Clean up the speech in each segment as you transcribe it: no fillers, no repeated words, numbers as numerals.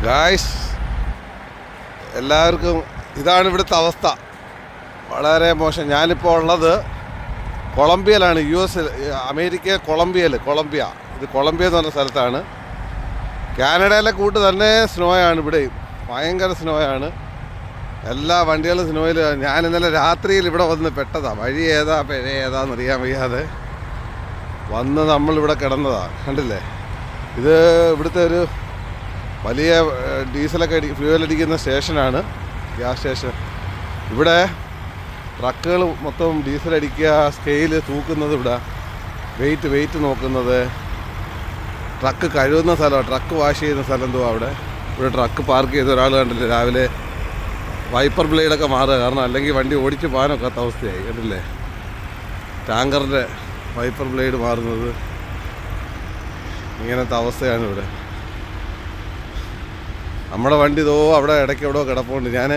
Guys, എല്ലാവർക്കും ഇതാണ് ഇവിടുത്തെ അവസ്ഥ. വളരെ മോശം. ഞാനിപ്പോൾ ഉള്ളത് കൊളംബിയയിലാണ്, US അമേരിക്ക കൊളംബിയ. ഇത് കൊളംബിയ എന്ന് പറഞ്ഞ സ്ഥലത്താണ്. കാനഡയിലെ കൂട്ട് തന്നെ സ്നോയാണ് ഇവിടെയും. ഭയങ്കര സ്നോയാണ്. എല്ലാ വണ്ടികളും സ്നോയിൽ. ഞാൻ ഇന്നലെ രാത്രിയിൽ ഇവിടെ വന്ന് പെട്ടതാണ്. വഴി ഏതാ പിഴ ഏതാണെന്നറിയാൻ വയ്യാതെ വന്ന് നമ്മളിവിടെ കിടന്നതാണ്. കണ്ടില്ലേ, ഇത് ഇവിടുത്തെ ഒരു വലിയ ഡീസലൊക്കെ ഫ്യൂവലടിക്കുന്ന സ്റ്റേഷനാണ്, ഗ്യാസ് സ്റ്റേഷൻ. ഇവിടെ ട്രക്കുകൾ മൊത്തം ഡീസലടിക്കുക, സ്കെയില് തൂക്കുന്നത്, ഇവിടെ വെയിറ്റ് നോക്കുന്നത്, ട്രക്ക് കഴുകുന്ന സ്ഥലമാണ്, ട്രക്ക് വാഷ് ചെയ്യുന്ന സ്ഥലം എന്തുവാ അവിടെ. ഇവിടെ ട്രക്ക് പാർക്ക് ചെയ്ത ഒരാൾ കണ്ടില്ലേ, രാവിലെ വൈപ്പർ ബ്ലേഡൊക്കെ മാറുക, കാരണം അല്ലെങ്കിൽ വണ്ടി ഓടിച്ച് പോകാനൊക്കാത്ത അവസ്ഥയായി. കണ്ടില്ലേ, ടാങ്കറിൻ്റെ വൈപ്പർ ബ്ലേഡ് മാറുന്നത്. ഇങ്ങനത്തെ അവസ്ഥയാണ് ഇവിടെ. നമ്മുടെ വണ്ടി ഇതോ അവിടെ ഇടയ്ക്ക് എവിടെയോ കിടപ്പുണ്ട്. ഞാൻ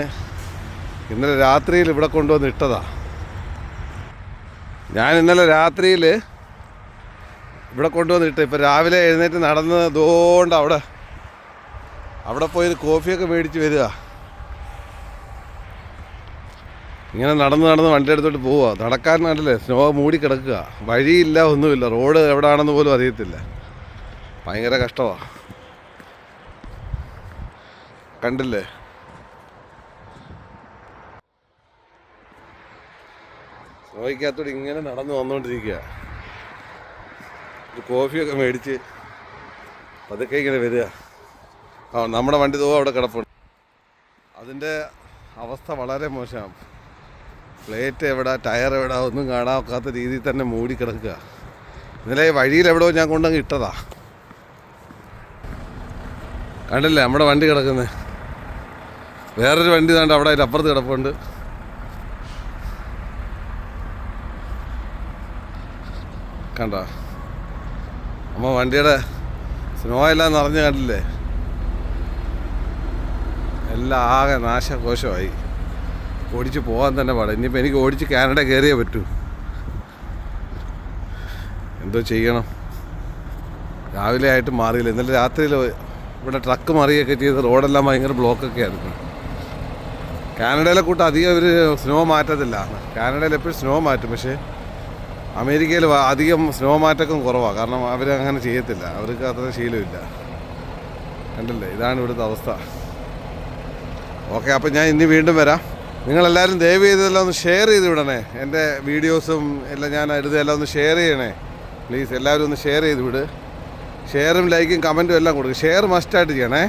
ഇന്നലെ രാത്രിയിൽ ഇവിടെ കൊണ്ടുവന്ന് ഇട്ടതാ. ഇപ്പോൾ രാവിലെ എഴുന്നേറ്റ് നടന്ന് ഇതുകൊണ്ട് അവിടെ പോയി കോഫിയൊക്കെ മേടിച്ച് വരിക. ഇങ്ങനെ നടന്ന് വണ്ടി എടുത്തോട്ട് പോവുക. നടക്കാൻ കണ്ടില്ലേ, സ്നോ മൂടി കിടക്കുക, വഴിയില്ല, ഒന്നുമില്ല, റോഡ് എവിടെയാണെന്ന് പോലും അറിയത്തില്ല. ഭയങ്കര കഷ്ടമാണ്. കണ്ടില്ലേ, സ്നോയ്ക്കകത്തോടെ ഇങ്ങനെ നടന്നു വന്നുകൊണ്ടിരിക്കുക. ഒരു കോഫിയൊക്കെ മേടിച്ച് പതുക്കെ ഇങ്ങനെ വരിക. നമ്മുടെ വണ്ടി തോ അവിടെ കിടപ്പുണ്ട്. അതിൻ്റെ അവസ്ഥ വളരെ മോശമാണ്. പ്ലേറ്റ് എവിടെ, ടയർ എവിടെ, ഒന്നും കാണാൻ രീതിയിൽ തന്നെ മൂടി കിടക്കുക. ഇന്നലെ വഴിയിൽ എവിടെയോ ഞാൻ കൊണ്ടങ്ങ് ഇട്ടതാ. കണ്ടില്ലേ നമ്മുടെ വണ്ടി കിടക്കുന്നത്. വേറൊരു വണ്ടി താണ്ട് അവിടെ അപ്പുറത്ത് കിടപ്പുണ്ട്. കണ്ടോ, വണ്ടിയുടെ സ്നോ എല്ലാം നിറഞ്ഞ് കണ്ടില്ലേ, എല്ലാം ആകെ നാശകോശമായി. ഓടിച്ച് പോകാൻ തന്നെ പാടില്ല. ഇനിയിപ്പോൾ എനിക്ക് ഓടിച്ച് കാനഡ കയറിയേ പറ്റൂ. എന്തോ ചെയ്യണം. രാവിലെ ആയിട്ട് മാറിയില്ല. ഇന്നലെ രാത്രിയിൽ ഇവിടെ ട്രക്ക് മറിയൊക്കെ ചെയ്ത് റോഡെല്ലാം ഭയങ്കര ബ്ലോക്കൊക്കെ ആയിരുന്നു. കാനഡയിലെ കൂട്ട് അധികം ഇവർ സ്നോ മാറ്റത്തില്ല. കാനഡയിൽ എപ്പോഴും സ്നോ മാറ്റും, പക്ഷേ അമേരിക്കയിൽ അധികം സ്നോ മാറ്റക്കും കുറവാണ്. കാരണം അവരങ്ങനെ ചെയ്യത്തില്ല, അവർക്ക് അത്ര ശീലമില്ല. കണ്ടില്ലേ, ഇതാണ് ഇവിടുത്തെ അവസ്ഥ. ഓക്കെ, അപ്പം ഞാൻ ഇനി വീണ്ടും വരാം. നിങ്ങളെല്ലാവരും ദയവ് ചെയ്തെല്ലാം ഒന്ന് ഷെയർ ചെയ്ത് വിടണേ. എൻ്റെ വീഡിയോസും എല്ലാം ഞാൻ എല്ലാം ഒന്ന് ഷെയർ ചെയ്യണേ പ്ലീസ്. എല്ലാവരും ഒന്ന് ഷെയർ ചെയ്ത് വിട്. ഷെയറും ലൈക്കും കമൻറ്റും എല്ലാം കൊടുക്കും. ഷെയർ മസ്റ്റായിട്ട് ചെയ്യണേ.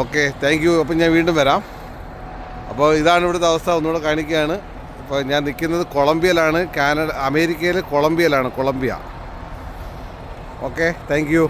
Okay, thank you. അപ്പം ഞാൻ വീണ്ടും വരാം. അപ്പോൾ ഇതാണ് ഇവിടുത്തെ അവസ്ഥ, ഒന്നുകൂടെ കാണിക്കുകയാണ്. ഇപ്പോൾ ഞാൻ നിൽക്കുന്നത് കൊളംബിയയിലാണ്, അമേരിക്കയിൽ കൊളംബിയയിലാണ്. Okay, thank you.